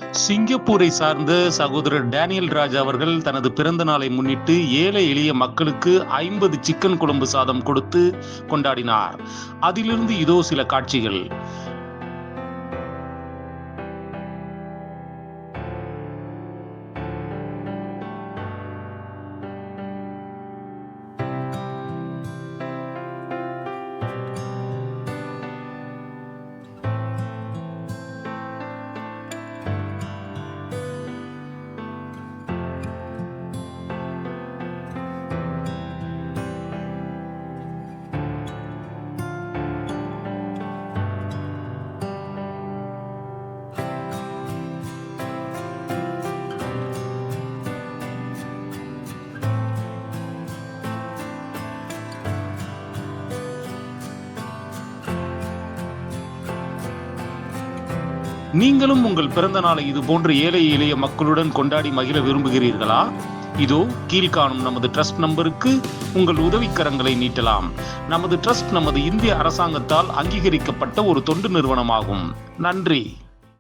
சிங்கப்பூரை சார்ந்த சகோதரர் டேனியல் ராஜ் அவர்கள் தனது பிறந்த நாளை முன்னிட்டு ஏழை எளிய மக்களுக்கு 50 சிக்கன் குழம்பு சாதம் கொடுத்து கொண்டாடினார். அதிலிருந்து இதோ சில காட்சிகள். நீங்களும் உங்கள் பிறந்த நாளை இது போன்ற ஏழை எளிய மக்களுடன் கொண்டாடி மகிழ விரும்புகிறீர்களா? இதோ கீழ்காணும் நமது ட்ரஸ்ட் நம்பருக்கு உங்கள் உதவிக்கரங்களை நீட்டலாம். நமது ட்ரஸ்ட் நமது இந்திய அரசாங்கத்தால் அங்கீகரிக்கப்பட்ட ஒரு தொண்டு நிறுவனமாகும். நன்றி.